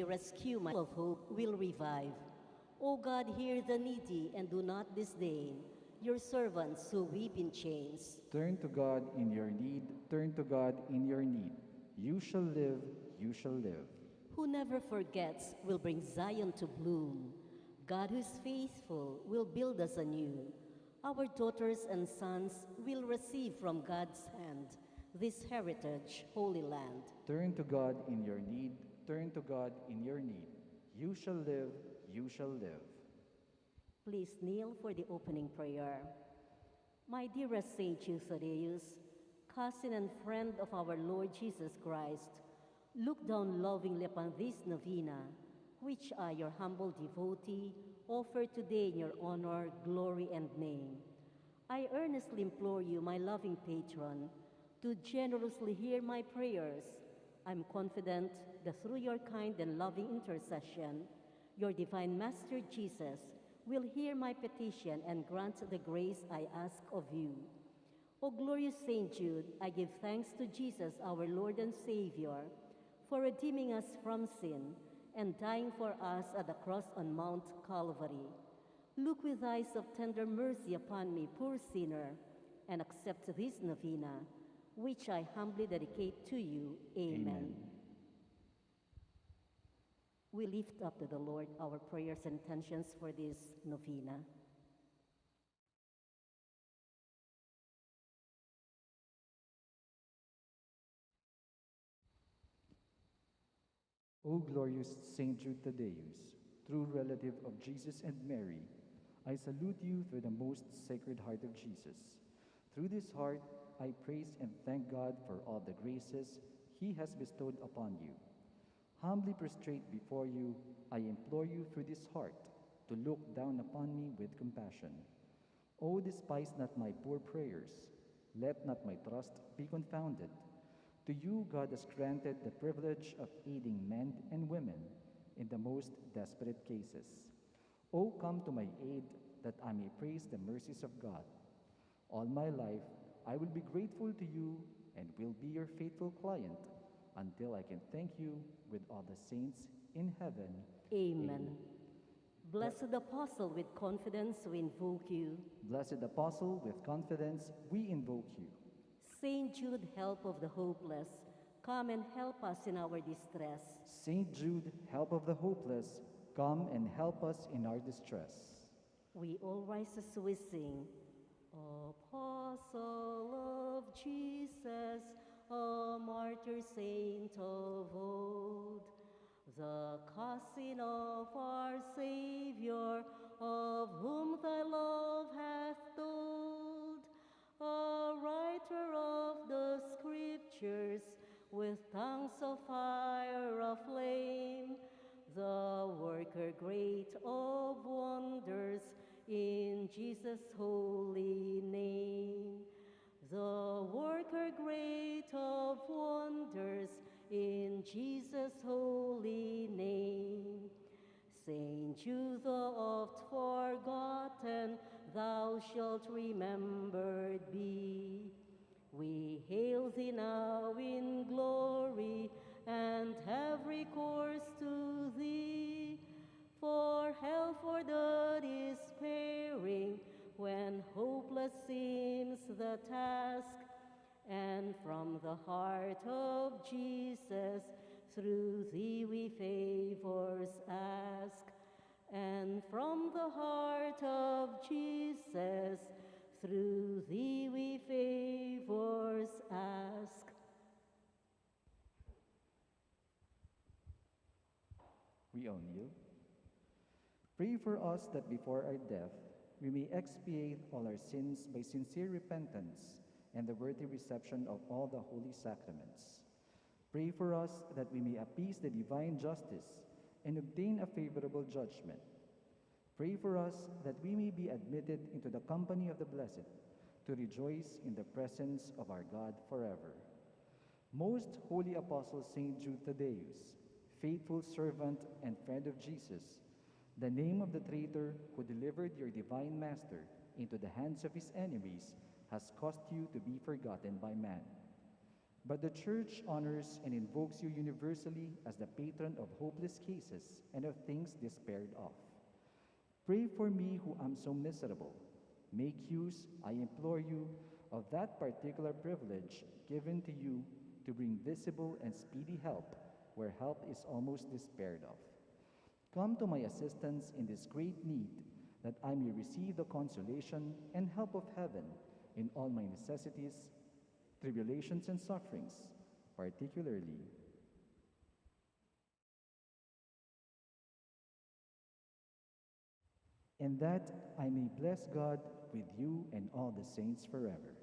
rescue my of hope will revive. O God, hear the needy and do not disdain your servants who weep in chains. Turn to God in your need, turn to God in your need. You shall live, you shall live. Who never forgets will bring Zion to bloom. God who is faithful will build us anew. Our daughters and sons will receive from God's hand this heritage, holy land. Turn to God in your need, turn to God in your need. You shall live, you shall live. Please kneel for the opening prayer. My dearest Saint Jude Thaddeus, cousin and friend of our Lord Jesus Christ, look down lovingly upon this novena, which I, your humble devotee, offer today in your honor, glory, and name. I earnestly implore you, my loving patron, to generously hear my prayers. I'm confident that through your kind and loving intercession, your divine Master Jesus will hear my petition and grant the grace I ask of you. O glorious Saint Jude, I give thanks to Jesus, our Lord and Savior, for redeeming us from sin and dying for us at the cross on Mount Calvary. Look with eyes of tender mercy upon me, poor sinner, and accept this novena, which I humbly dedicate to you. Amen. We lift up to the Lord our prayers and intentions for this novena. O glorious Saint Jude Thaddeus, true relative of Jesus and Mary, I salute you through the most sacred heart of Jesus. Through this heart, I praise and thank God for all the graces He has bestowed upon you. Humbly prostrate before you, I implore you through this heart to look down upon me with compassion. O despise not my poor prayers, let not my trust be confounded. To you God has granted the privilege of aiding men and women in the most desperate cases. O come to my aid that I may praise the mercies of God. All my life I will be grateful to you and will be your faithful client until I can thank you with all the saints in heaven. Amen. Blessed Apostle, with confidence we invoke you. Blessed Apostle, with confidence we invoke you. Saint Jude, help of the hopeless, come and help us in our distress. Saint Jude, help of the hopeless, come and help us in our distress. We all rise as we sing. Apostle of Jesus, a martyr saint of old, the cousin of our Savior, of whom thy love hath told, a writer of the Scriptures, with tongues of fire aflame, the worker great of wonders, in Jesus' holy name. The worker great of wonders, in Jesus' holy name. Saint Jude, the oft forgotten, thou shalt remembered be. We hail thee now in glory, and have recourse to thee. For help for the despairing, when hopeless seems the task, and from the heart of Jesus, through thee we favors ask. And from the heart of Jesus, through thee we favors ask. We all kneel. Pray for us that before our death, we may expiate all our sins by sincere repentance and the worthy reception of all the holy sacraments. Pray for us that we may appease the divine justice and obtain a favorable judgment. Pray for us that we may be admitted into the company of the blessed, to rejoice in the presence of our God forever. Most holy Apostle Saint Jude Thaddeus, faithful servant and friend of Jesus, the name of the traitor who delivered your divine Master into the hands of his enemies has caused you to be forgotten by man. But the Church honors and invokes you universally as the patron of hopeless cases and of things despaired of. Pray for me who am so miserable. Make use, I implore you, of that particular privilege given to you to bring visible and speedy help where help is almost despaired of. Come to my assistance in this great need, that I may receive the consolation and help of heaven in all my necessities, tribulations, and sufferings, particularly and that I may bless God with you and all the saints forever.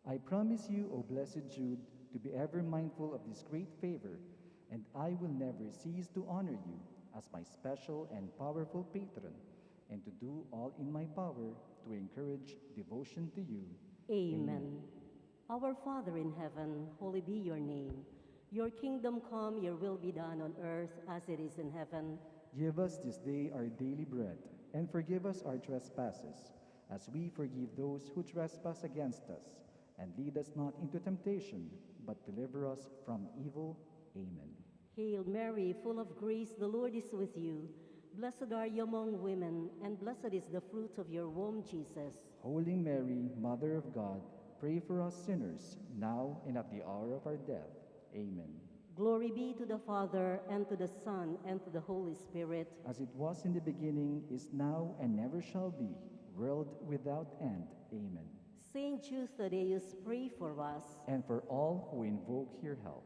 I promise you, O blessed Jude, to be ever mindful of this great favor, and I will never cease to honor you as my special and powerful patron, and to do all in my power to encourage devotion to you. Amen. Our Father in heaven, holy be your name. Your kingdom come, your will be done on earth as it is in heaven. Give us this day our daily bread, and forgive us our trespasses, as we forgive those who trespass against us. And lead us not into temptation, but deliver us from evil. Amen. Hail Mary, full of grace, the Lord is with you. Blessed are you among women, and blessed is the fruit of your womb, Jesus. Holy Mary, Mother of God, pray for us sinners, now and at the hour of our death. Amen. Glory be to the Father, and to the Son, and to the Holy Spirit. As it was in the beginning, is now, and never shall be, world without end. Amen. Saint Jude Thaddeus, pray for us. And for all who invoke your help.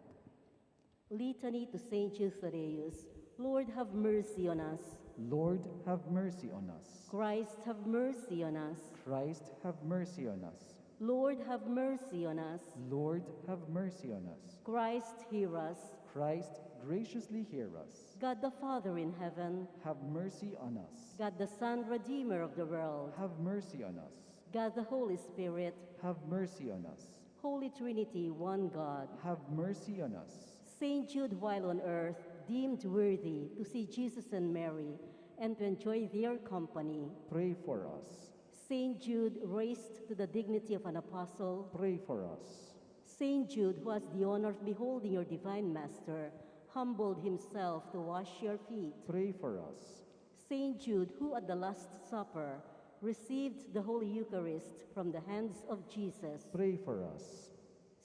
Litany to Saint Jude Thaddeus. Lord, have mercy on us. Lord, have mercy on us. Christ, have mercy on us. Christ, have mercy on us. Lord, have mercy on us. Lord, have mercy on us. Christ, hear us. Christ, graciously hear us. God the Father in heaven, have mercy on us. God the Son, Redeemer of the world, have mercy on us. God the Holy Spirit, have mercy on us. Holy Trinity, one God, have mercy on us. Saint Jude, while on earth, deemed worthy to see Jesus and Mary and to enjoy their company, pray for us. Saint Jude, raised to the dignity of an apostle, pray for us. Saint Jude, who has the honor of beholding your divine Master, humbled himself to wash your feet, pray for us. Saint Jude, who at the Last Supper received the Holy Eucharist from the hands of Jesus, pray for us.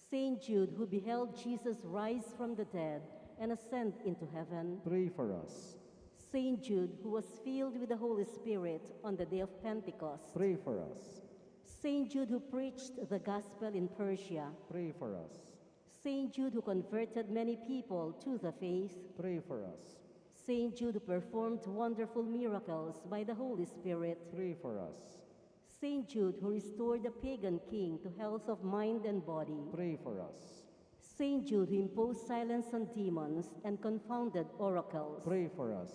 Saint Jude, who beheld Jesus rise from the dead and ascend into heaven, pray for us. Saint Jude, who was filled with the Holy Spirit on the day of Pentecost, pray for us. Saint Jude, who preached the gospel in Persia, pray for us. Saint Jude, who converted many people to the faith, pray for us. Saint Jude, who performed wonderful miracles by the Holy Spirit, pray for us. Saint Jude, who restored the pagan king to health of mind and body, pray for us. Saint Jude, who imposed silence on demons and confounded oracles, pray for us.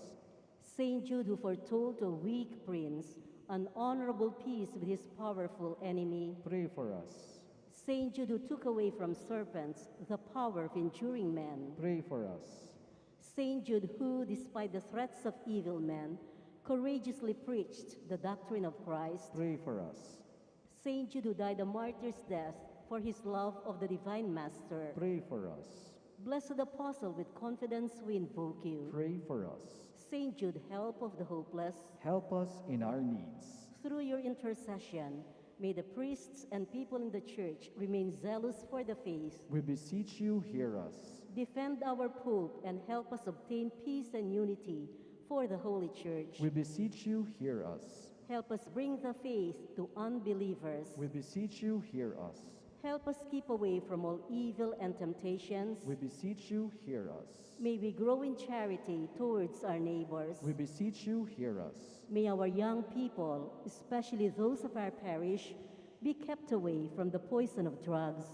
Saint Jude, who foretold to a weak prince an honorable peace with his powerful enemy, pray for us. Saint Jude, who took away from serpents the power of injuring men, pray for us. Saint Jude, who, despite the threats of evil men, courageously preached the doctrine of Christ, pray for us. Saint Jude, who died a martyr's death for his love of the divine Master, pray for us. Blessed Apostle, with confidence we invoke you. Pray for us. Saint Jude, help of the hopeless, help us in our needs. Through your intercession, may the priests and people in the Church remain zealous for the faith. We beseech you, hear us. Defend our Pope and help us obtain peace and unity for the Holy Church. We beseech you, hear us. Help us bring the faith to unbelievers. We beseech you, hear us. Help us keep away from all evil and temptations. We beseech you, hear us. May we grow in charity towards our neighbors. We beseech you, hear us. May our young people, especially those of our parish, be kept away from the poison of drugs,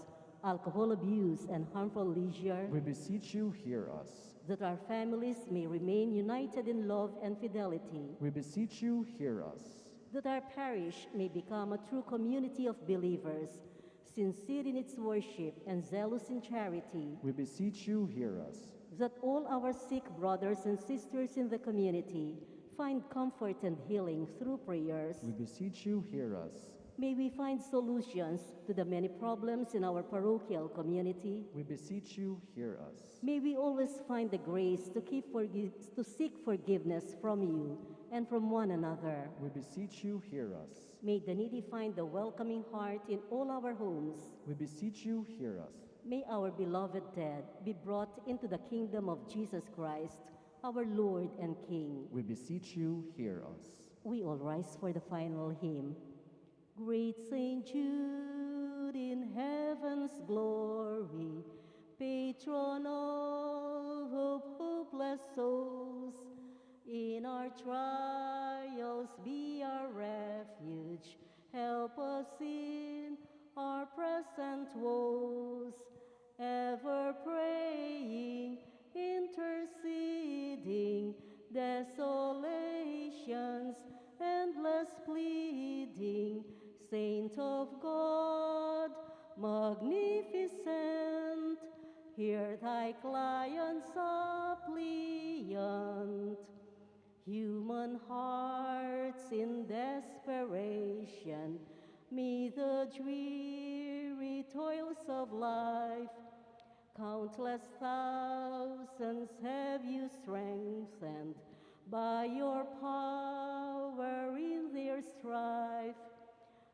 alcohol abuse, and harmful leisure. We beseech you, hear us. That our families may remain united in love and fidelity. We beseech you, hear us. That our parish may become a true community of believers, sincere in its worship and zealous in charity. We beseech you, hear us. That all our sick brothers and sisters in the community find comfort and healing through prayers. We beseech you, hear us. May we find solutions to the many problems in our parochial community. We beseech you, hear us. May we always find the grace to seek forgiveness from you and from one another. We beseech you, hear us. May the needy find the welcoming heart in all our homes. We beseech you, hear us. May our beloved dead be brought into the kingdom of Jesus Christ, our Lord and King. We beseech you, hear us. We all rise for the final hymn. Great Saint Jude, in heaven's glory, patron of hopeless souls, in our trials be our refuge, help us in our present woes, ever praying, interceding, desolations, endless pleading, Saint of God, magnificent, hear thy client suppliant. Human hearts in desperation, meet the dreary toils of life. Countless thousands have you strengthened by your power in their strife.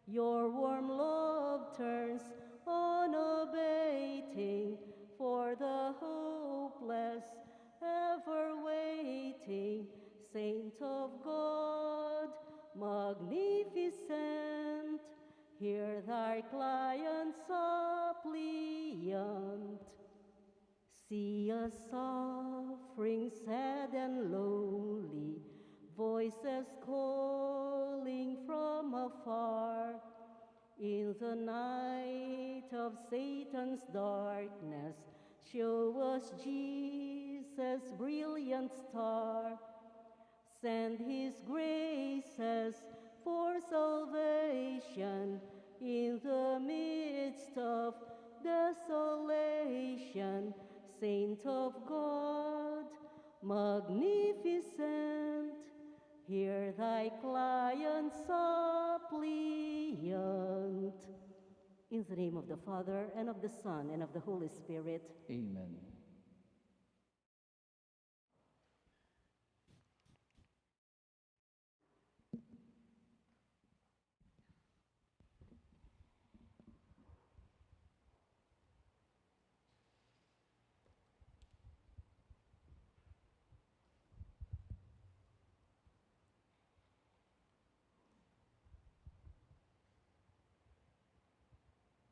Your warm love turns unabating for the hopeless, ever waiting. Saint of God, magnificent, hear thy client suppliant. See us suffering, sad and lonely, voices calling from afar. In the night of Satan's darkness, show us Jesus' brilliant star. Send his graces for salvation in the midst of desolation. Saint of God, magnificent, hear thy client suppliant. In the name of the Father, and of the Son, and of the Holy Spirit. Amen.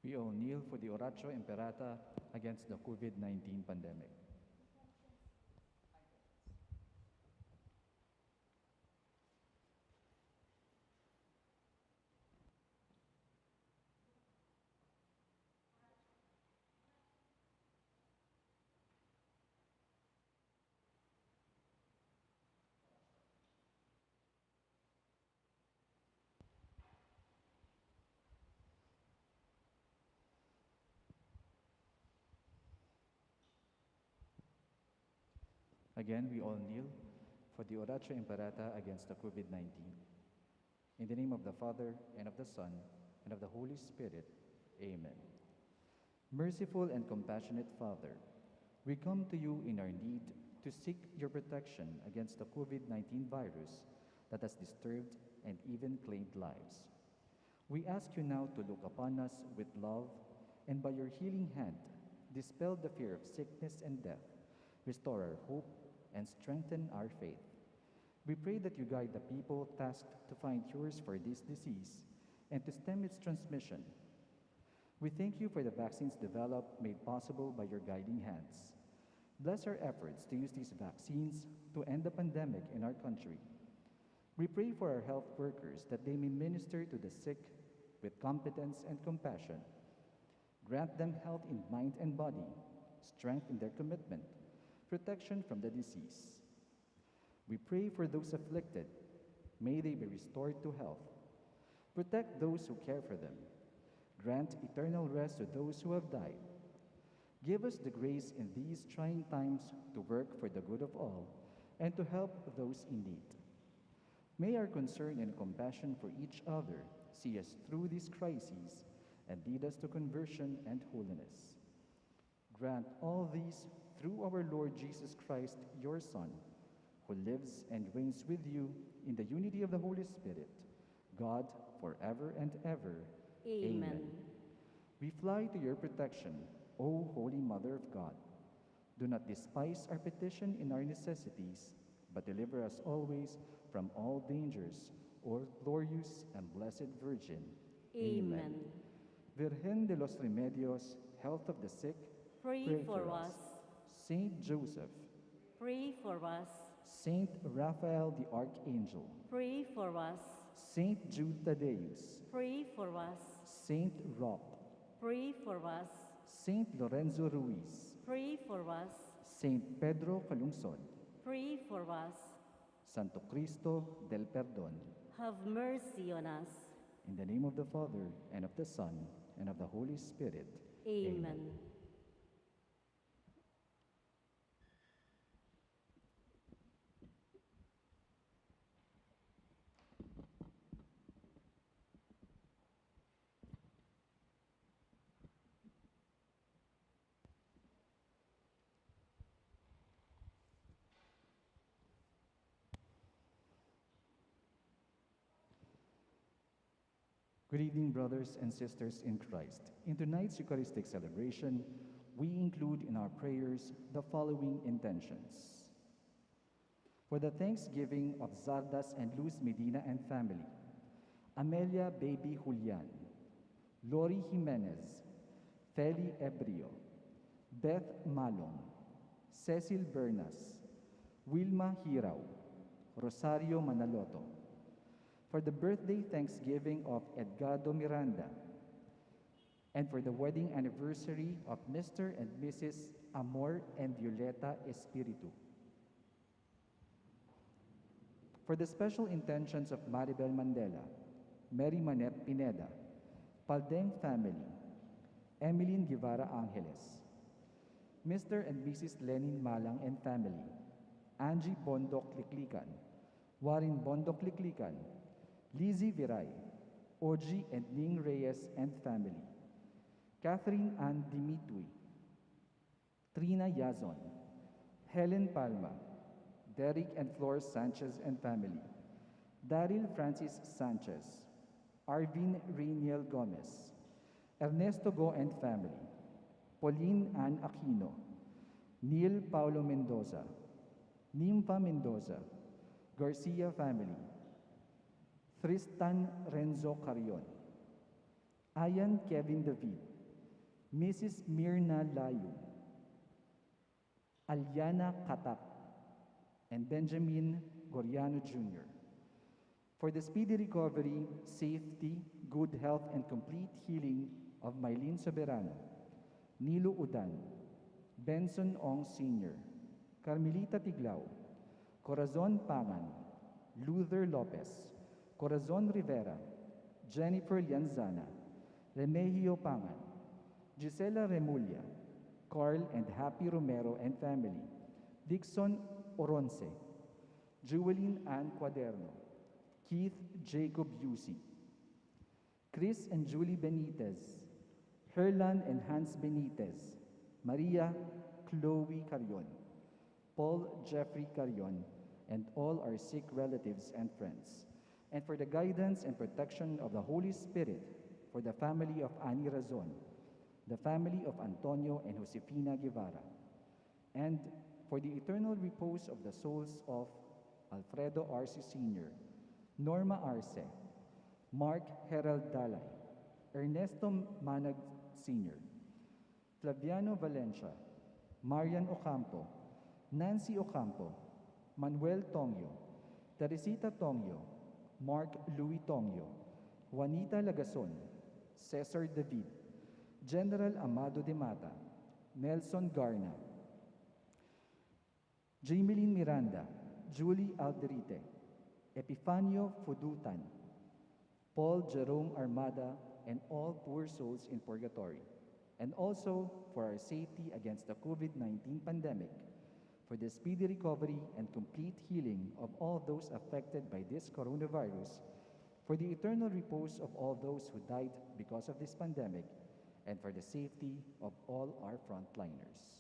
We all kneel for the Oratio Imperata against the COVID-19 pandemic. Again, we all kneel for the Oratio Imperata against the COVID-19. In the name of the Father, and of the Son, and of the Holy Spirit. Amen. Merciful and compassionate Father, we come to you in our need to seek your protection against the COVID-19 virus that has disturbed and even claimed lives. We ask you now to look upon us with love, and by your healing hand, dispel the fear of sickness and death, restore our hope, and strengthen our faith. We pray that you guide the people tasked to find cures for this disease and to stem its transmission. We thank you for the vaccines developed, made possible by your guiding hands. Bless our efforts to use these vaccines to end the pandemic in our country. We pray for our health workers that they may minister to the sick with competence and compassion. Grant them health in mind and body, strength in their commitment, protection from the disease. We pray for those afflicted. May they be restored to health. Protect those who care for them. Grant eternal rest to those who have died. Give us the grace in these trying times to work for the good of all and to help those in need. May our concern and compassion for each other see us through these crises, and lead us to conversion and holiness. Grant all these through our Lord Jesus Christ, your Son, who lives and reigns with you in the unity of the Holy Spirit, God, forever and ever. Amen. We fly to your protection, O Holy Mother of God. Do not despise our petition in our necessities, but deliver us always from all dangers, O glorious and blessed Virgin. Amen. Virgen de los Remedios, health of the sick, Pray for us. Saint Joseph, Pray for us. Saint Raphael the Archangel, Pray for us. Saint Jude Thaddeus, Pray for us. Saint Roch, Pray for us. Saint Lorenzo Ruiz, Pray for us. Saint Pedro Calungsod, Pray for us. Santo Cristo del Perdón. Have mercy on us. In the name of the Father, and of the Son, and of the Holy Spirit. Amen. Good evening, brothers and sisters in Christ. In tonight's Eucharistic celebration, we include in our prayers the following intentions. For the thanksgiving of Zardas and Luz Medina and family, Amelia Baby Julian, Lori Jimenez, Feli Ebrio, Beth Malong, Cecil Bernas, Wilma Hirao, Rosario Manaloto. For the birthday thanksgiving of Edgardo Miranda, and for the wedding anniversary of Mr. and Mrs. Amor and Violeta Espiritu. For the special intentions of Maribel Mandela, Mary Manette Pineda, Paldeng family, Emeline Guevara Angeles, Mr. and Mrs. Lenin Malang and family, Angie Bondok Liklikan, Warren Bondok Liklikan, Lizzie Viray, Oji and Ning Reyes and family, Catherine Ann Dimitui, Trina Yazon, Helen Palma, Derek and Flores Sanchez and family, Daryl Francis Sanchez, Arvin Rainiel Gomez, Ernesto Go and family, Pauline Ann Aquino, Neil Paulo Mendoza, Nympha Mendoza, Garcia family, Tristan Renzo Carion, Ayan Kevin David, Mrs. Mirna Layo, Alyana Katak, and Benjamin Goriano Jr. For the speedy recovery, safety, good health, and complete healing of Mylene Soberano, Nilo Udan, Benson Ong Sr., Carmelita Tiglao, Corazon Pangan, Luther Lopez, Corazon Rivera, Jennifer Lianzana, Remigio Pangan, Gisela Remulla, Carl and Happy Romero and family, Dixon Oronce, Jewelyn Ann Cuaderno, Keith Jacob Yusi, Chris and Julie Benitez, Herlan and Hans Benitez, Maria Chloe Carion, Paul Jeffrey Carion, and all our sick relatives and friends. And for the guidance and protection of the Holy Spirit, for the family of Ani Razon, the family of Antonio and Josefina Guevara, and for the eternal repose of the souls of Alfredo Arce Sr., Norma Arce, Mark Herald Dalay, Ernesto Manag Sr., Flaviano Valencia, Marian Ocampo, Nancy Ocampo, Manuel Tongyo, Teresita Tongyo, Mark Louis Tongyo, Juanita Lagason, Cesar David, General Amado de Mata, Nelson Garna, Jameline Miranda, Julie Alderite, Epifanio Fudutan, Paul Jerome Armada, and all poor souls in purgatory, and also for our safety against the COVID-19 pandemic, for the speedy recovery and complete healing of all those affected by this coronavirus, for the eternal repose of all those who died because of this pandemic, and for the safety of all our frontliners.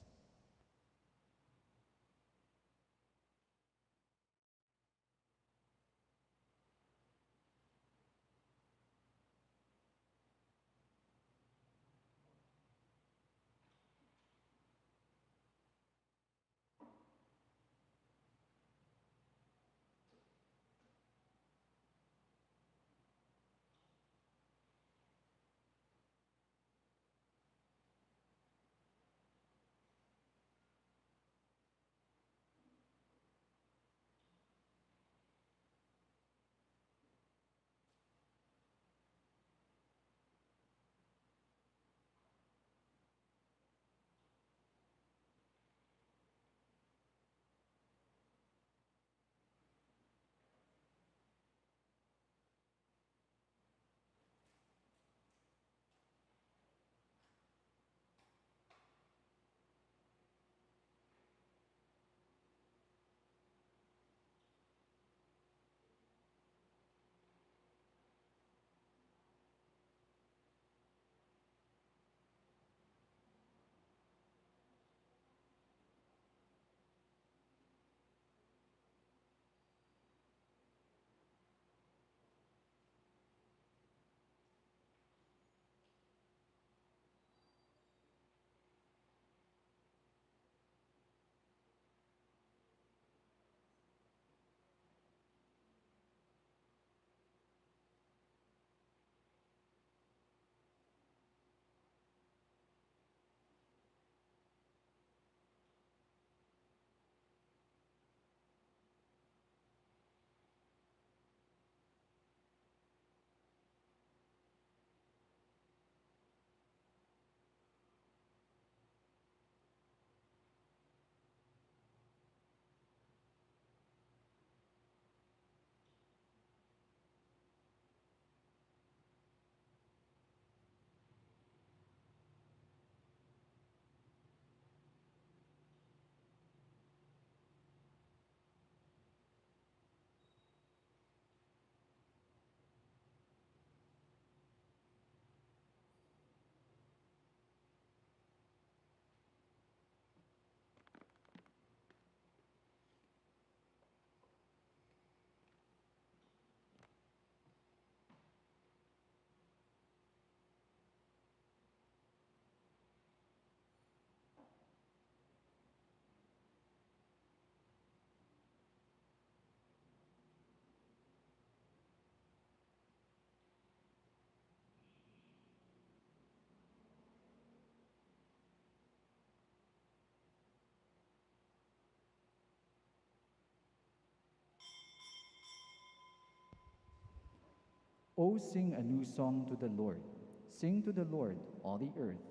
O sing a new song to the Lord. Sing to the Lord, all the earth.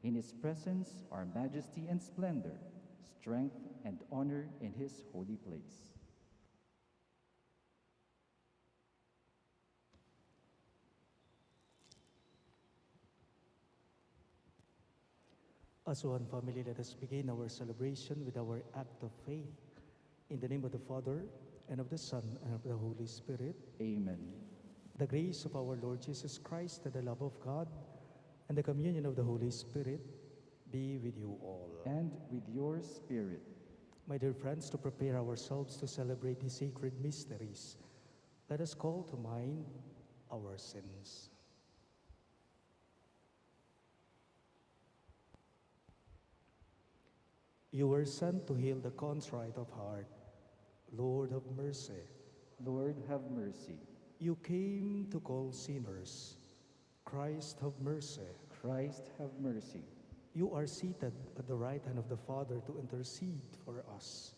In his presence are majesty and splendor, strength and honor in his holy place. As one family, let us begin our celebration with our act of faith. In the name of the Father, and of the Son, and of the Holy Spirit. Amen. The grace of our Lord Jesus Christ, and the love of God, and the communion of the Holy Spirit be with you all. And with your spirit. My dear friends, to prepare ourselves to celebrate the sacred mysteries, let us call to mind our sins. You were sent to heal the contrite of heart. Lord, have mercy. Lord, have mercy. You came to call sinners. Christ, have mercy. Christ, have mercy. You are seated at the right hand of the Father to intercede for us.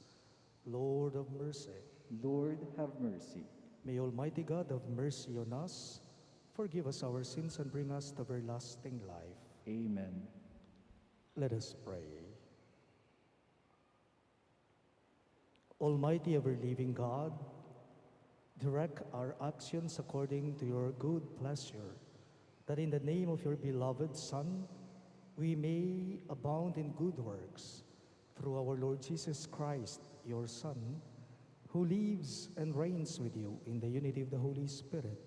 Lord, have mercy. Lord, have mercy. May Almighty God have mercy on us, forgive us our sins, and bring us to everlasting life. Amen. Let us pray. Almighty ever-living God, direct our actions according to your good pleasure, that in the name of your beloved Son, we may abound in good works, through our Lord Jesus Christ, your Son, who lives and reigns with you in the unity of the Holy Spirit,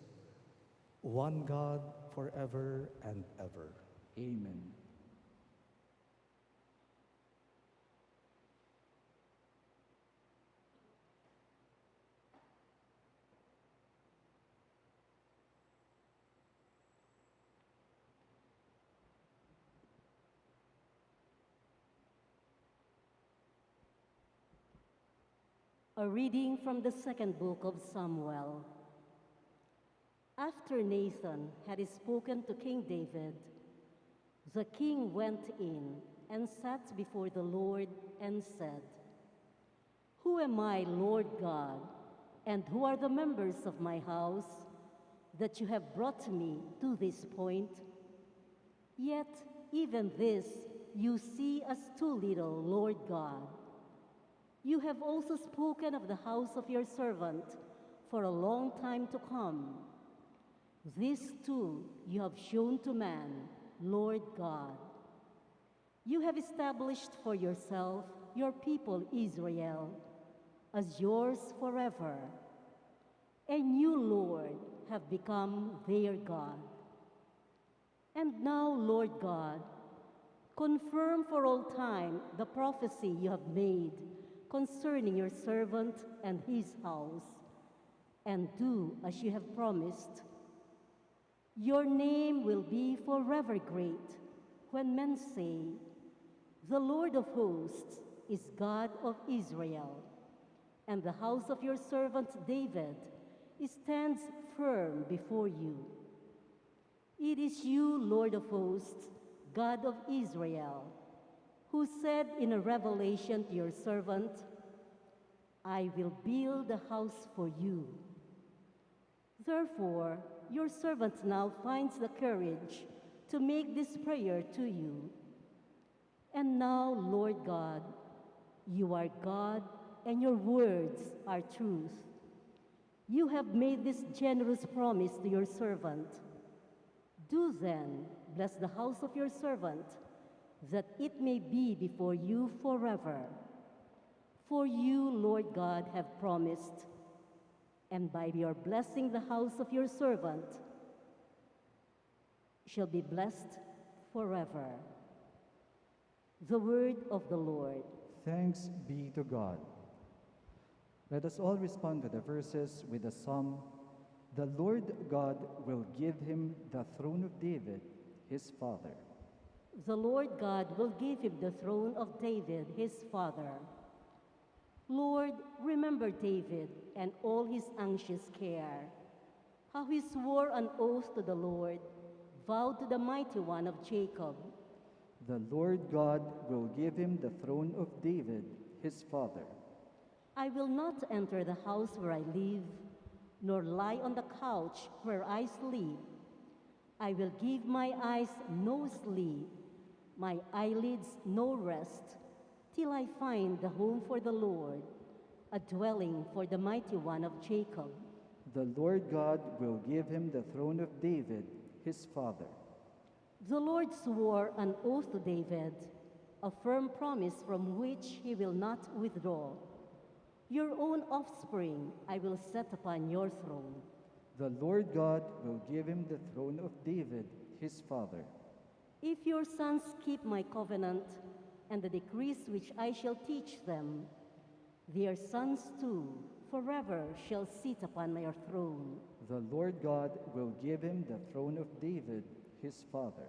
one God, forever and ever. Amen. A reading from the second book of Samuel. After Nathan had spoken to King David, the king went in and sat before the Lord and said, "Who am I, Lord God, and who are the members of my house, that you have brought me to this point? Yet even this you see as too little, Lord God. You have also spoken of the house of your servant for a long time to come. This too you have shown to man, Lord God. You have established for yourself your people Israel as yours forever, and you, Lord, have become their God. And now, Lord God, confirm for all time the prophecy you have made concerning your servant and his house, and do as you have promised. Your name will be forever great when men say, 'The Lord of hosts is God of Israel,' and the house of your servant David stands firm before you. It is you, Lord of hosts, God of Israel, who said in a revelation to your servant, 'I will build a house for you.' Therefore, your servant now finds the courage to make this prayer to you. And now, Lord God, you are God, and your words are truth. You have made this generous promise to your servant. Do then bless the house of your servant, that it may be before you forever. For you, Lord God, have promised, and by your blessing the house of your servant shall be blessed forever." The word of the Lord. Thanks be to God. Let us all respond to the verses with the psalm, "The Lord God will give him the throne of David, his father." The Lord God will give him the throne of David, his father. Lord, remember David and all his anxious care, how he swore an oath to the Lord, vowed to the Mighty One of Jacob. The Lord God will give him the throne of David, his father. I will not enter the house where I live, nor lie on the couch where I sleep. I will give my eyes no sleep, my eyelids no rest, till I find the home for the Lord, a dwelling for the Mighty One of Jacob. The Lord God will give him the throne of David, his father. The Lord swore an oath to David, a firm promise from which he will not withdraw. Your own offspring I will set upon your throne. The Lord God will give him the throne of David, his father. If your sons keep my covenant and the decrees which I shall teach them, their sons too forever shall sit upon my throne. The Lord God will give him the throne of David, his father.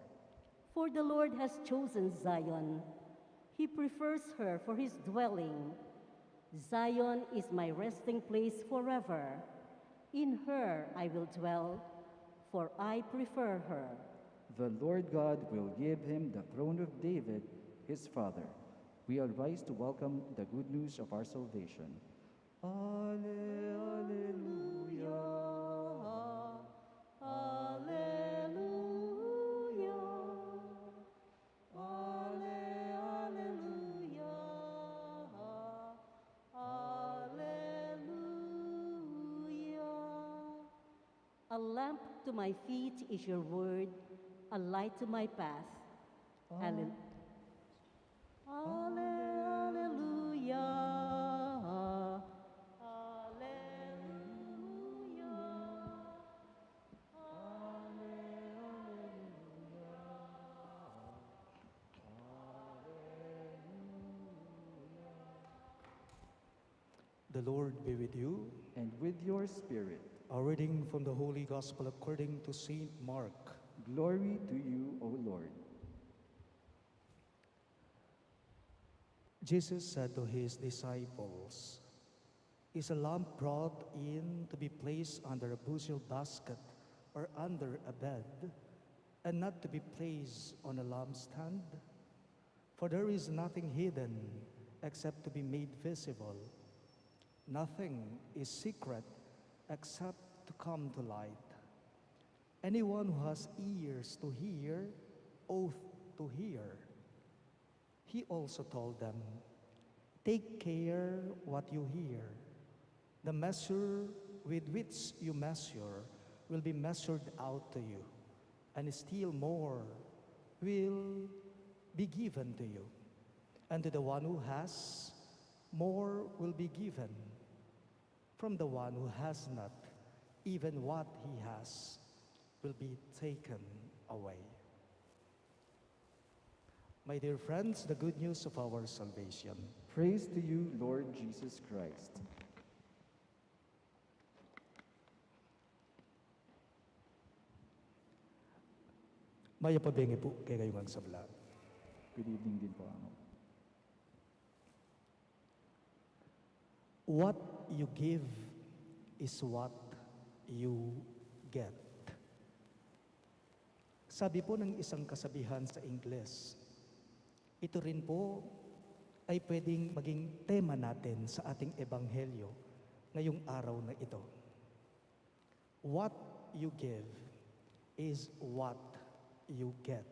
For the Lord has chosen Zion. He prefers her for his dwelling. Zion is my resting place forever. In her I will dwell, for I prefer her. The Lord God will give him the throne of David, his father. We all rise to welcome the good news of our salvation. Alleluia. Alleluia. Alleluia. Alleluia. A lamp to my feet is your word, a light to my path. Alleluia. Alleluia. The Lord be with you. And with your spirit. A reading from the Holy Gospel according to Saint Mark. Glory to you, O Lord. Jesus said to his disciples, "Is a lamp brought in to be placed under a bushel basket or under a bed, and not to be placed on a lampstand? For there is nothing hidden except to be made visible. Nothing is secret except to come to light. Anyone who has ears to hear ought to hear." He also told them, "Take care what you hear. The measure with which you measure will be measured out to you, and still more will be given to you. And to the one who has, more will be given. From the one who has not, even what he has will be taken away." My dear friends, the good news of our salvation. Praise to you, Lord Jesus Christ. Maya pabengi po kay kayong agsabla. Good evening din po. What you give is what you get. Sabi po ng isang kasabihan sa Ingles, ito rin po ay pwedeng maging tema natin sa ating ebanghelyo ngayong araw na ito. What you give is what you get.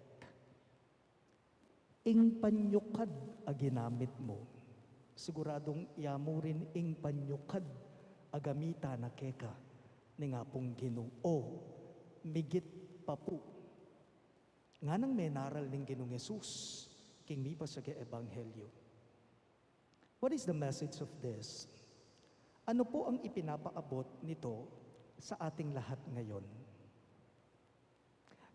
Ing panyukad a ginamit mo, siguradong iamo rin ing panyukad agamita na keka ni nga pong Ginoo, migit pa po. Nga nang may naral ng Ginoong Yesus, king mi pa sa ebanghelyo. What is the message of this? Ano po ang ipinapaabot nito sa ating lahat ngayon?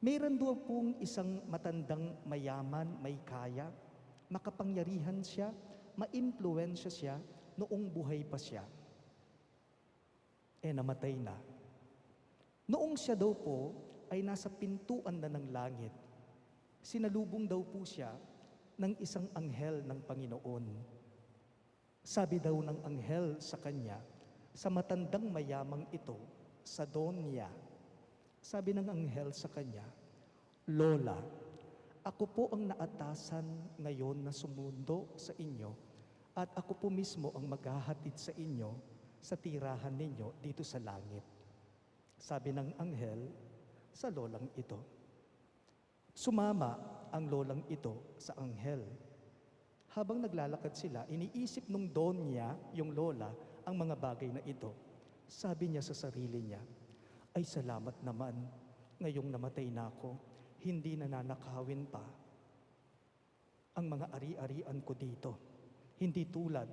Mayroon doon pong isang matandang mayaman, may kaya, makapangyarihan siya, maimpluwensya siya noong buhay pa siya. Namatay na. Noong siya daw po ay nasa pintuan na ng langit, sinalubong daw po siya ng isang anghel ng Panginoon. Sabi daw ng anghel sa kanya, sa matandang mayamang ito, sa donya, sabi ng anghel sa kanya, "Lola, ako po ang naatasan ngayon na sumundo sa inyo at ako po mismo ang maghahatid sa inyo sa tirahan ninyo dito sa langit." Sabi ng anghel sa lolang ito. Sumama ang lolang ito sa anghel. Habang naglalakad sila, iniisip nung donya, yung lola, ang mga bagay na ito. Sabi niya sa sarili niya, "Ay salamat naman, ngayong namatay na ako, hindi nananakawin pa ang mga ari-arian ko dito. Hindi tulad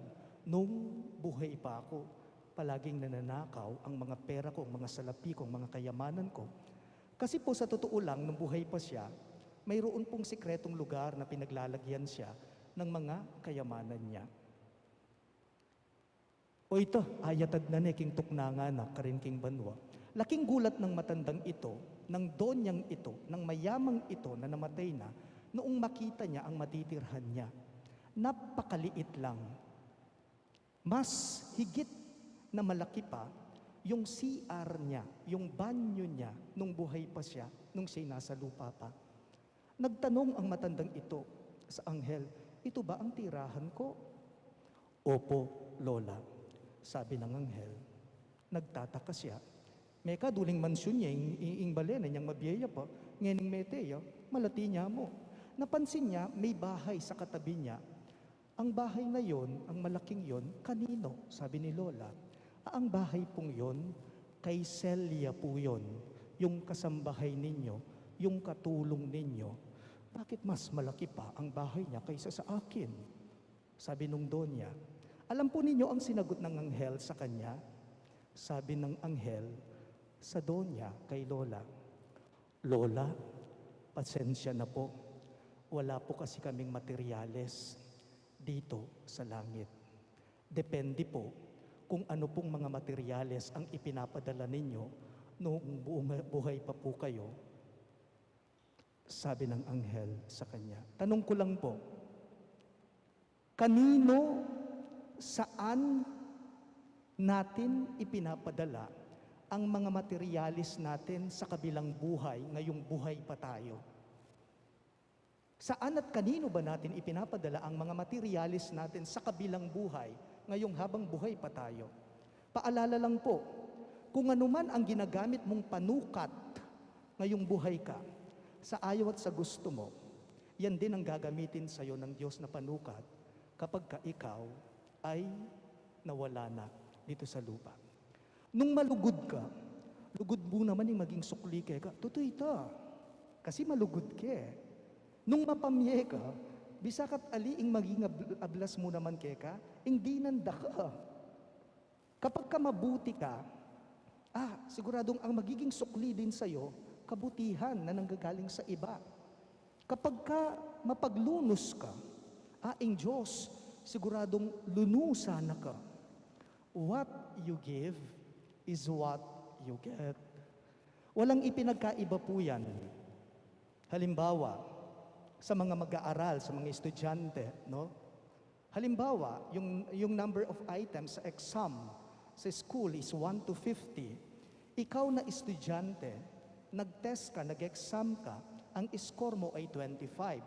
nung buhay pa ako, palaging nananakaw ang mga pera ko, ang mga salapi ko, ang mga kayamanan ko." Kasi po sa totoo lang, nung buhay pa siya, mayroon pong sikretong lugar na pinaglalagyan siya ng mga kayamanan niya. O ito, ayatad na king tuknanga na karin king banwa. Laking gulat ng matandang ito, ng donyang ito, ng mayamang ito na namatay na, noong makita niya ang matitirhan niya. Napakaliit lang. Mas higit na malaki pa yung CR niya, yung banyo niya, nung buhay pa siya, nung siya'y nasa lupa pa. Nagtanong ang matandang ito sa anghel, "Ito ba ang tirahan ko?" "Opo, Lola," sabi ng anghel. Nagtataka siya. Meka duling mansyon niya, ing balena niyang mabiyaya pa, ngening meteya, malati niya mo. Napansin niya, may bahay sa katabi niya. Ang bahay na yon, ang malaking yon, kanino? Sabi ni Lola. Ang bahay pong yon, kay Celia po yon, yung kasambahay ninyo, yung katulong ninyo. Bakit mas malaki pa ang bahay niya kaysa sa akin? Sabi nung donya. Alam po ninyo ang sinagot ng anghel sa kanya? Sabi ng anghel sa donya kay Lola, "Lola, pasensya na po. Wala po kasi kaming materyales dito sa langit. Depende po kung ano pong mga materyales ang ipinapadala ninyo noong buong buhay pa po kayo. Sabi ng anghel sa kanya. Tanong ko lang po, kanino, saan natin ipinapadala ang mga materialis natin sa kabilang buhay, ngayong buhay pa tayo? Saan at kanino ba natin ipinapadala ang mga materialis natin sa kabilang buhay, ngayong habang buhay pa tayo? Paalala lang po, kung anuman ang ginagamit mong panukat ngayong buhay ka, sa ayaw at sa gusto mo, yan din ang gagamitin sa iyo ng Diyos na panukat kapag ka ikaw ay nawala na dito sa lupa. Nung malugod ka, lugod mo naman yung maging sukli ka. Totoo ito, kasi malugod ka eh. Nung mapamye ka, bisakat aliing maging ablas mo naman ka, hindi nanda ka. Kapag ka mabuti ka, siguradong ang magiging sukli din sa'yo, kabutihan na nanggagaling sa iba. Kapag ka mapaglunos ka, aing Diyos, siguradong lunusa na ka. What you give is what you get. Walang ipinagkaiba po yan. Halimbawa, sa mga mag-aaral, sa mga estudyante, no? Halimbawa, yung number of items sa exam sa school is 1 to 50. Ikaw na estudyante, nag-test ka, nag-exam ka, ang score mo ay 25.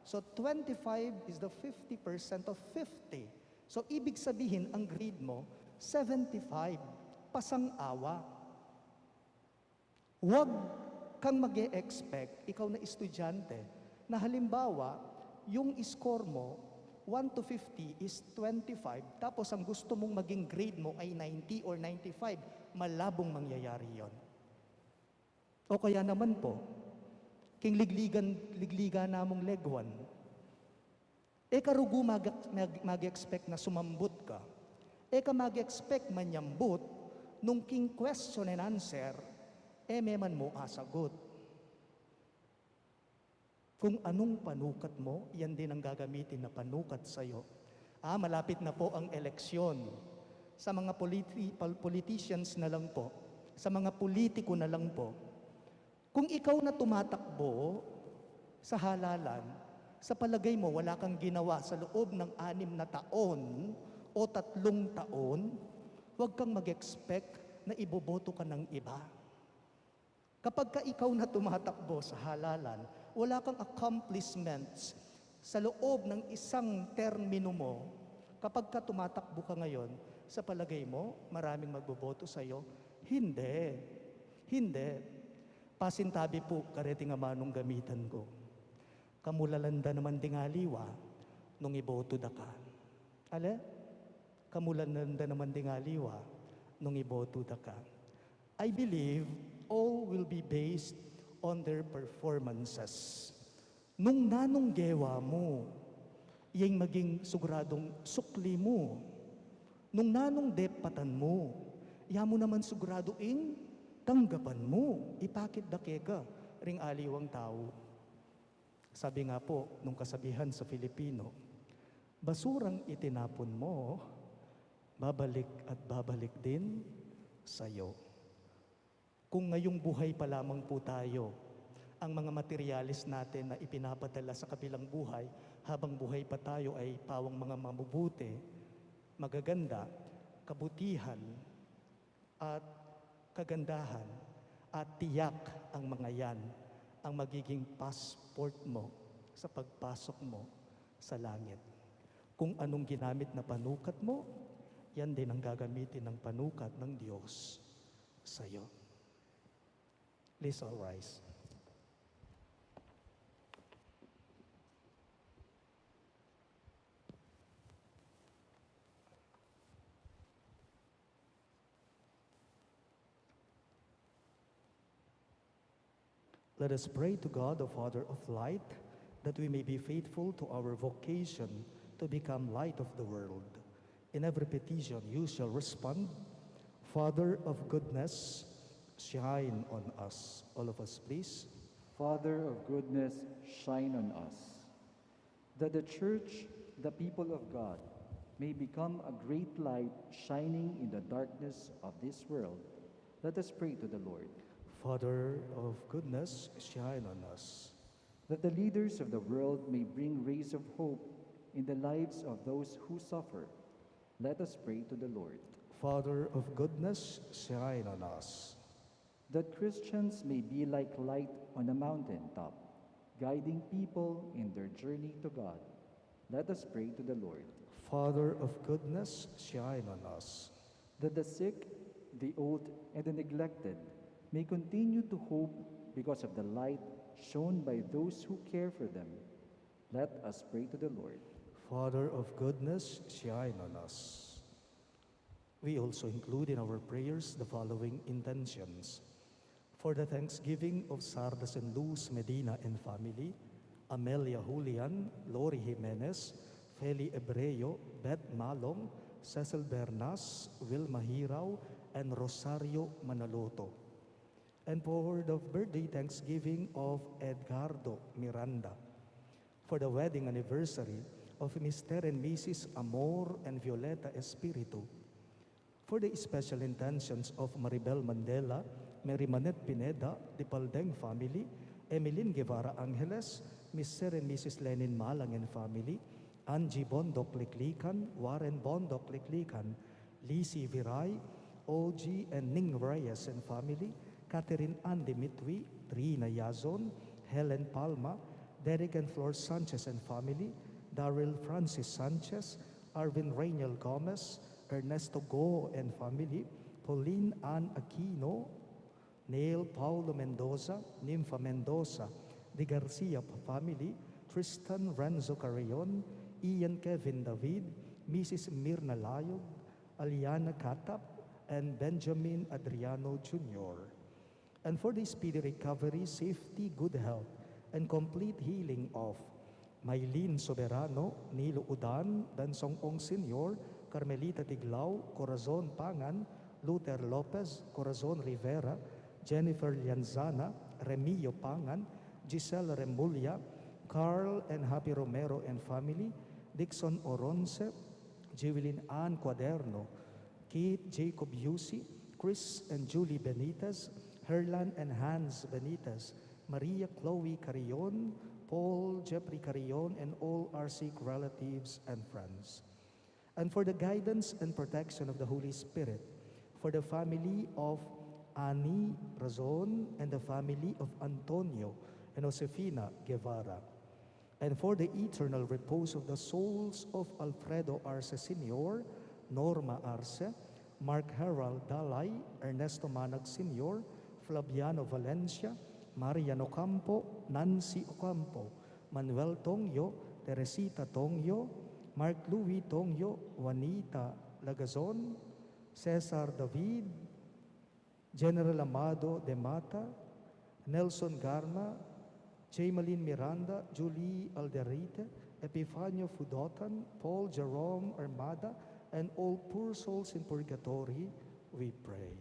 So 25 is the 50% of 50. So ibig sabihin, ang grade mo, 75. Pasang-awa. Huwag kang mag-e-expect, ikaw na estudyante, na halimbawa, yung score mo, 1 to 50 is 25, tapos ang gusto mong maging grade mo ay 90 or 95, malabong mangyayari yon. O kaya naman po, king ligligan namong legwan, karugo mag-expect na sumambot ka, ka mag-expect manyambot, nung king question and answer, meman mo asagot. Kung anong panukat mo, yan din ang gagamitin na panukat sa'yo. Malapit na po ang eleksyon. Sa mga politicians na lang po, sa mga politiko na lang po, kung ikaw na tumatakbo sa halalan, sa palagay mo wala kang ginawa sa loob ng 6 na taon o 3 taon, huwag kang mag-expect na iboboto ka ng iba. Kapag ka ikaw na tumatakbo sa halalan, wala kang accomplishments sa loob ng isang termino mo, kapag ka tumatakbo ka ngayon, sa palagay mo, maraming magboboto sa'yo? Hindi. Hindi. Pasintabi po, kareti nga manong gamitan ko. Kamulalanda naman dingaliwa, nung iboto da ka. Ale? Kamulalanda naman dingaliwa, nung iboto da ka. I believe all will be based on their performances. Nung nanong gewa mo, iyang maging siguradong sukli mo. Nung nanong depatan mo, iya mo naman siguradoing tanggapan mo, ipakit da ka, ring aliwang tao. Sabi nga po, nung kasabihan sa Filipino, basurang itinapon mo, babalik at babalik din sa'yo. Kung ngayong buhay pa lamang po tayo, ang mga materialis natin na ipinapadala sa kabilang buhay, habang buhay pa tayo ay pawang mga mabubuti, magaganda, kabutihan, at kagandahan, at tiyak ang mga yan, ang magiging passport mo sa pagpasok mo sa langit. Kung anong ginamit na panukat mo, yan din ang gagamitin ng panukat ng Diyos sa iyo. Please all rise. Let us pray to God, the Father of light, that we may be faithful to our vocation to become light of the world. In every petition you shall respond, Father of goodness, shine on us. All of us, please. Father of goodness, shine on us, that the church, the people of God, may become a great light shining in the darkness of this world. Let us pray to the Lord. Father of goodness, shine on us. That the leaders of the world may bring rays of hope in the lives of those who suffer. Let us pray to the Lord. Father of goodness, shine on us. That Christians may be like light on a mountaintop, guiding people in their journey to God. Let us pray to the Lord. Father of goodness, shine on us. That the sick, the old, and the neglected may continue to hope because of the light shown by those who care for them. Let us pray to the Lord. Father of goodness, shine on us. We also include in our prayers the following intentions. For the thanksgiving of Sardas and Luz Medina and family, Amelia Julian, Lori Jimenez, Feli Ebreo, Beth Malong, Cecil Bernas, Wilma Hirao, and Rosario Manaloto. And for the birthday thanksgiving of Edgardo Miranda. For the wedding anniversary of Mr. and Mrs. Amor and Violeta Espiritu. For the special intentions of Maribel Mandela, Mary Manette Pineda, the Paldeng family, Emeline Guevara Angeles, Mr. and Mrs. Lenin Malang and family, Angie Bondok Liklikan, Warren Bondok Liklikan, Lizzie Viray, OG and Ning Reyes and family, Catherine Andy Mitwi, Trina Yazon, Helen Palma, Derek and Flor Sanchez and family, Daryl Francis Sanchez, Arvin Rainiel Gomez, Ernesto Go and family, Pauline Ann Aquino, Neil Paulo Mendoza, Nympha Mendoza, De Garcia family, Tristan Renzo Carrion, Ian Kevin David, Mrs. Mirna Layog, Aliana Katap, and Benjamin Adriano Jr. And for the speedy recovery, safety, good health, and complete healing of Maylene Soberano, Nilo Udan, Dansong Ong Sr., Carmelita Tiglao, Corazon Pangan, Luther Lopez, Corazon Rivera, Jennifer Lianzana, Remillo Pangan, Giselle Remulla, Carl and Happy Romero and family, Dixon Oronce, Jevelyn Ann Cuaderno, Kate Jacob Yusi, Chris and Julie Benitez, Herlan and Hans Benitez, Maria Chloe Carrion, Paul Jeffrey Carrion, and all our sick relatives and friends. And for the guidance and protection of the Holy Spirit, for the family of Annie Razon and the family of Antonio and Josefina Guevara, and for the eternal repose of the souls of Alfredo Arce Sr., Norma Arce, Mark Harold Dalay, Ernesto Manag Sr., Flaviano Valencia, Marian Ocampo, Nancy Ocampo, Manuel Tongyo, Teresita Tongyo, Mark Louis Tongyo, Juanita Lagazon, Cesar David, General Amado de Mata, Nelson Garma, Jameline Miranda, Julie Alderite, Epifanio Fudotan, Paul Jerome Armada, and all poor souls in purgatory, we pray.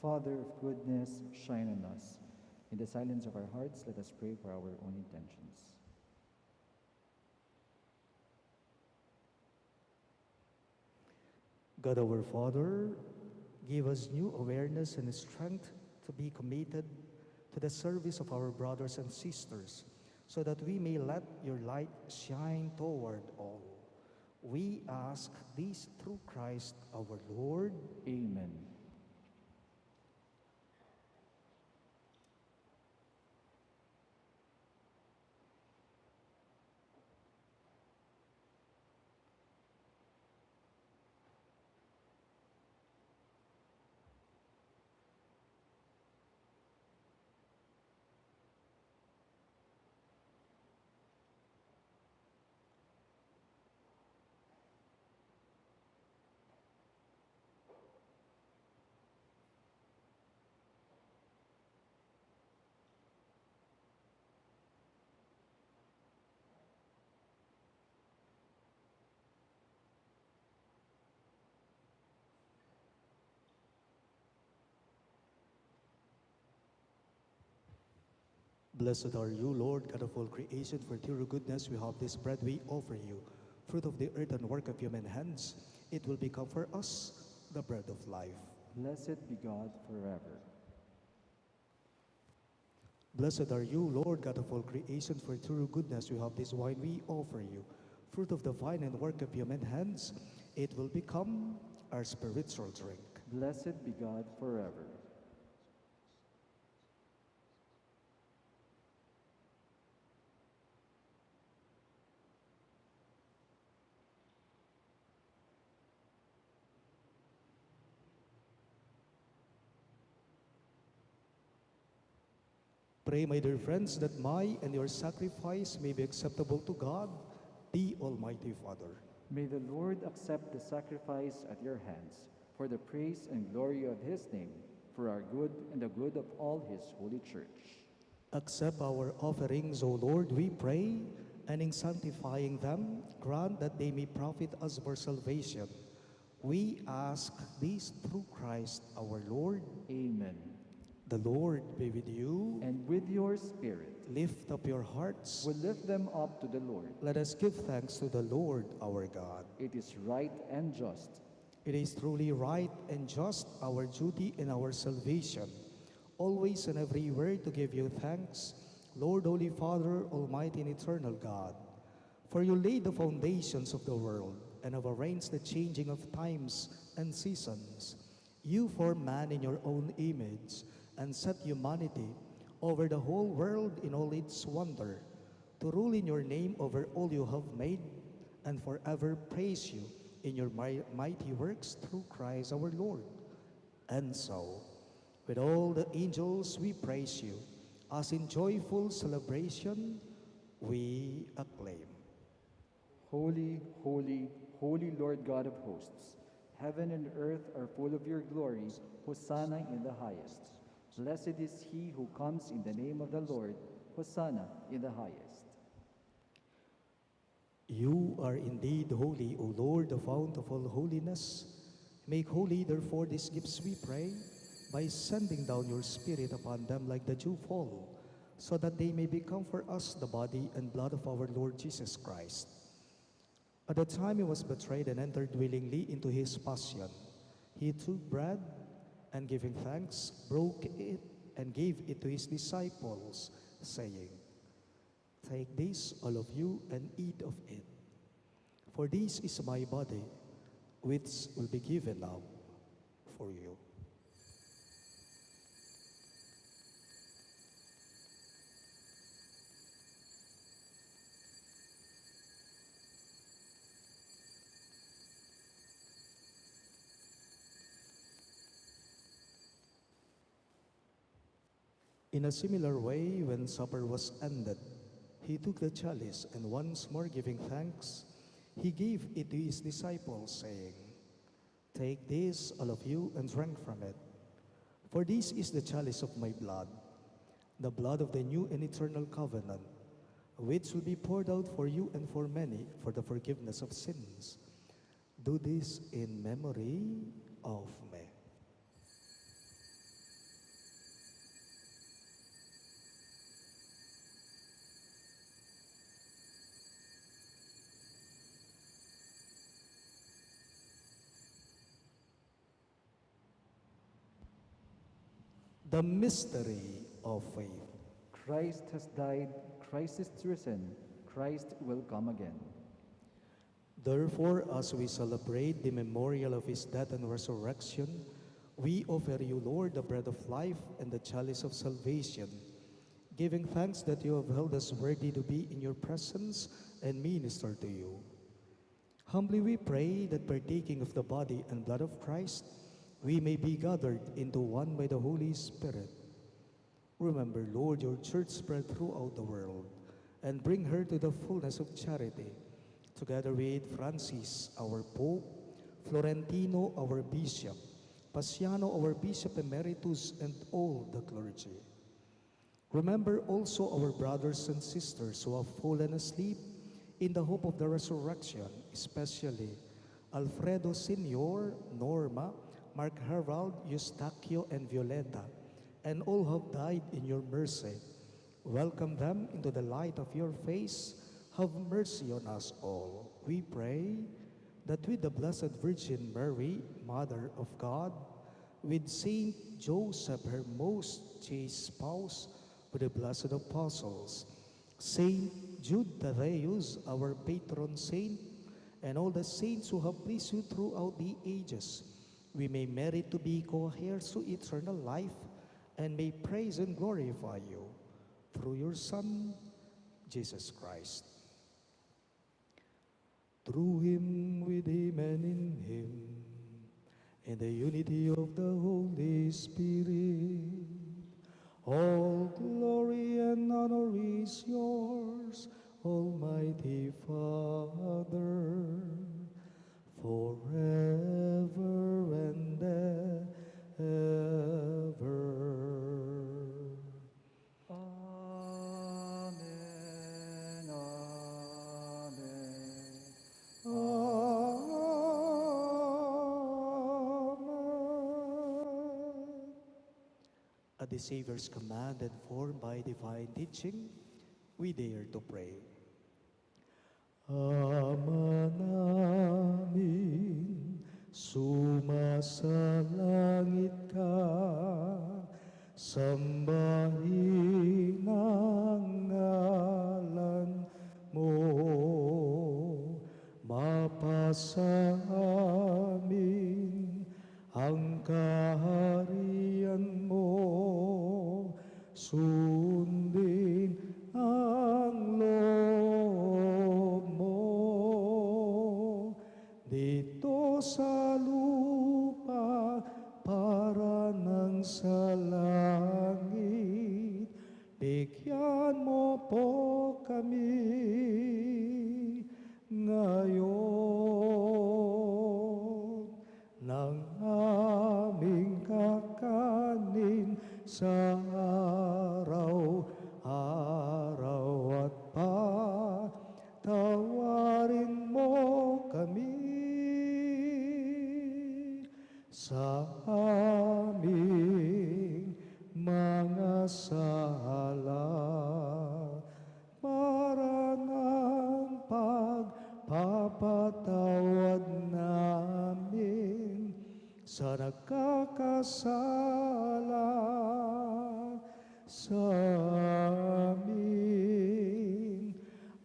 Father of goodness, shine on us. In the silence of our hearts, let us pray for our own intentions. God our Father, give us new awareness and strength to be committed to the service of our brothers and sisters, so that we may let your light shine toward all. We ask this through Christ our Lord. Amen. Blessed are you, Lord, God of all creation, for through your goodness we have this bread we offer you. fruit of the earth and work of human hands, it will become for us the bread of life. Blessed be God forever. Blessed are you, Lord God of all creation, for through goodness we have this wine we offer you. Fruit of the vine and work of human hands, it will become our spiritual drink. Blessed be God forever. Pray, my dear friends, that my and your sacrifice may be acceptable to God, the Almighty Father. May the Lord accept the sacrifice at your hands for the praise and glory of his name, for our good and the good of all his holy church. Accept our offerings, O Lord, we pray, and in sanctifying them, grant that they may profit us for salvation. We ask this through Christ our Lord. Amen. The Lord be with you. And with your spirit, Lift up your hearts. we lift them up to the Lord. Let us give thanks to the Lord our God. It is right and just. It is truly right and just, our duty and our salvation, always and everywhere to give you thanks, Lord, Holy Father, Almighty and Eternal God. For you laid the foundations of the world and have arranged the changing of times and seasons. You formed man in your own image and set humanity over the whole world in all its wonder, to rule in your name over all you have made, and forever praise you in your mighty works through Christ our Lord. And so, with all the angels we praise you, as in joyful celebration we acclaim. Holy, holy, holy Lord God of hosts, heaven and earth are full of your glory. Hosanna in the highest. Blessed is he who comes in the name of the Lord. Hosanna in the highest. You are indeed holy, O Lord, the fount of all holiness. Make holy, therefore, these gifts, we pray, by sending down your Spirit upon them like the dewfall, so that they may become for us the body and blood of our Lord Jesus Christ. At the time he was betrayed and entered willingly into his passion, he took bread, and giving thanks, broke it and gave it to his disciples, saying, "Take this, all of you, and eat of it. For this is my body, which will be given up for you." In a similar way, when supper was ended, he took the chalice, and once more giving thanks, he gave it to his disciples, saying, "Take this, all of you, and drink from it. For this is the chalice of my blood, the blood of the new and eternal covenant, which will be poured out for you and for many for the forgiveness of sins. Do this in memory of me." The mystery of faith. Christ has died, Christ is risen, Christ will come again. Therefore, as we celebrate the memorial of his death and resurrection, we offer you, Lord, the bread of life and the chalice of salvation, giving thanks that you have held us worthy to be in your presence and minister to you. Humbly we pray that partaking of the body and blood of Christ, we may be gathered into one by the Holy Spirit. Remember, Lord, your church spread throughout the world, and bring her to the fullness of charity, together with Francis, our Pope, Florentino, our Bishop, Paciano, our Bishop Emeritus, and all the clergy. Remember also our brothers and sisters who have fallen asleep in the hope of the resurrection, especially Alfredo Senior, Norma, Mark Harold, Eustaquio, and Violeta, and all who have died in your mercy. Welcome them into the light of your face. Have mercy on us all, we pray that with the Blessed Virgin Mary, Mother of God, with Saint Joseph, her most chaste spouse, with the blessed apostles, Saint Jude Thaddeus, our patron saint, and all the saints who have pleased you throughout the ages, we may merit to be co-heirs to eternal life and may praise and glorify you through your Son, Jesus Christ. Through him, with him, and in him, in the unity of the Holy Spirit, all glory and honor is yours, Almighty Father, forever and ever. Amen, amen. Amen. At the Savior's command and formed by divine teaching, we dare to pray. Ama namin, sumasalangit ka, sambahin ang ngalan mo, mapasa amin ang kaharian mo, sundin ang loob mo dito sa lupa para nang sa langit. Bigyan mo po kami ngayon ng aming kakanin sa araw-araw at patawarin mo kami sa aming mga sala para ng pagpapatawad namin sa nagkakasala sa amin,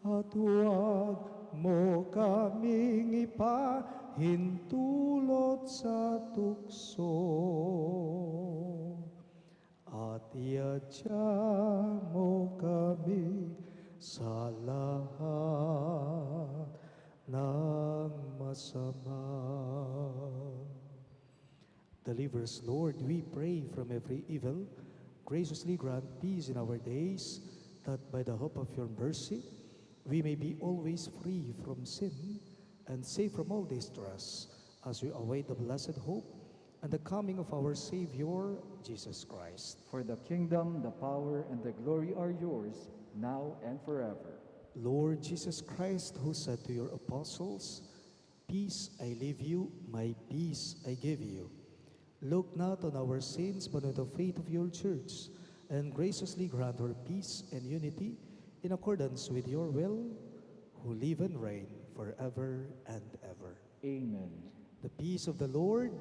at huwag mo kaming ipahintulot sa tukso, at iadya mo kami sa lahat ng masama. Deliver us, Lord, we pray, from every evil. Graciously grant peace in our days, that by the hope of your mercy, we may be always free from sin and safe from all distress, as we await the blessed hope and the coming of our Savior, Jesus Christ. For the kingdom, the power, and the glory are yours, now and forever. Lord Jesus Christ, who said to your apostles, "Peace I leave you, my peace I give you," look not on our sins, but on the faith of your church, and graciously grant her peace and unity in accordance with your will, who live and reign forever and ever. Amen. The peace of the Lord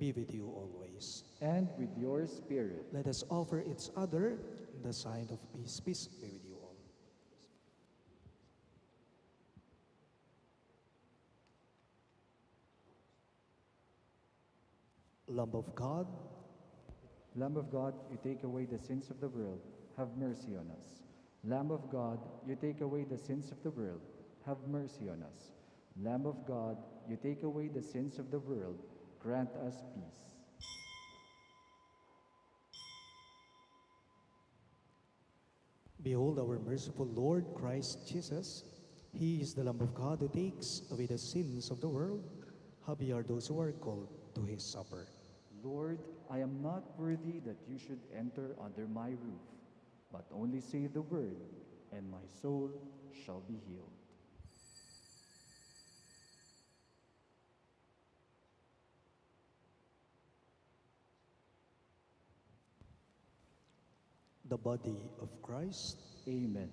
be with you always. And with your spirit. Let us offer each other the sign of peace. Peace be with you all. Lamb of God, Lamb of God, you take away the sins of the world, have mercy on us. Lamb of God, you take away the sins of the world, have mercy on us. Lamb of God, you take away the sins of the world, grant us peace. behold our merciful Lord Christ Jesus. He is the Lamb of God who takes away the sins of the world. Happy are those who are called to his supper. Lord, I am not worthy that you should enter under my roof, but only say the word, and my soul shall be healed. The body of Christ. Amen.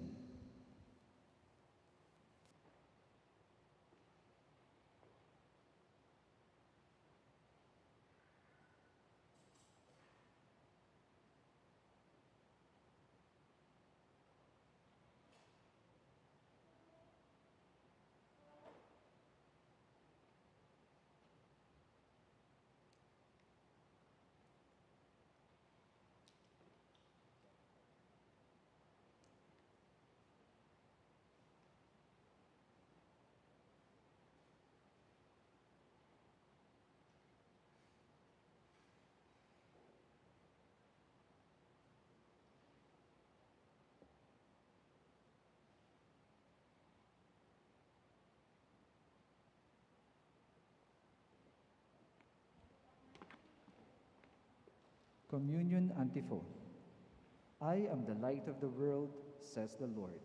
Communion Antiphon. I am the light of the world, says the Lord.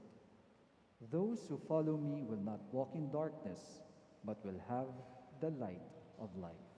Those who follow me will not walk in darkness, but will have the light of life.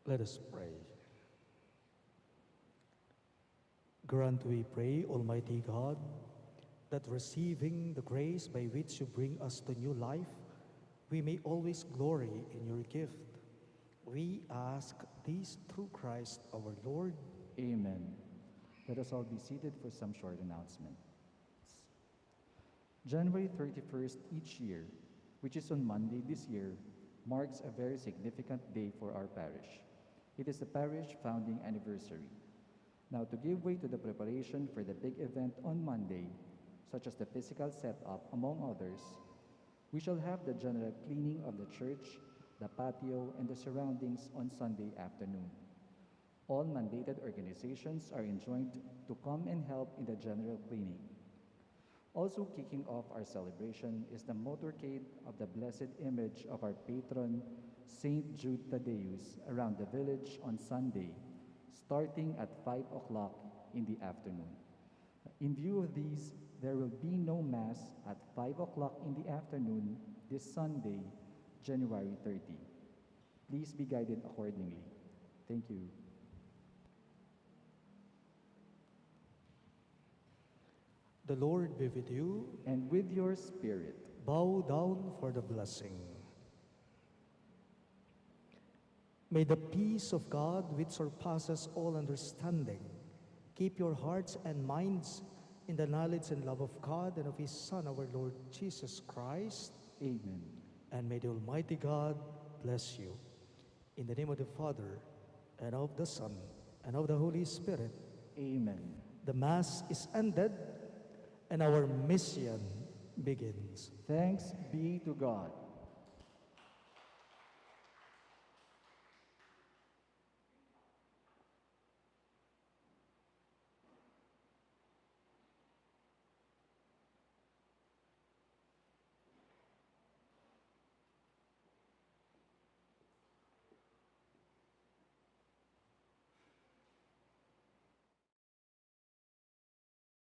Let us pray. Grant, we pray, Almighty God, that receiving the grace by which you bring us to new life, we may always glory in your gift. We ask this through Christ our Lord. Amen. Let us all be seated for some short announcements. January 31st each year, which is on Monday this year, marks a very significant day for our parish. It is the parish founding anniversary. Now, to give way to the preparation for the big event on Monday, such as the physical setup, among others, we shall have the general cleaning of the church, the patio, and the surroundings on Sunday afternoon. All mandated organizations are enjoined to come and help in the general cleaning. Also kicking off our celebration is the motorcade of the blessed image of our patron, Saint Jude Thaddeus, around the village on Sunday, starting at 5 o'clock in the afternoon. In view of these, there will be no Mass at 5 o'clock in the afternoon this Sunday, January 30. Please be guided accordingly. Thank you. The Lord be with you. And with your spirit. Bow down for the blessing. May the peace of God, which surpasses all understanding, keep your hearts and minds in the knowledge and love of God and of His Son, our Lord Jesus Christ. Amen. And may the Almighty God bless you. In the name of the Father, and of the Son, and of the Holy Spirit. Amen. The Mass is ended, and our mission begins. Thanks be to God.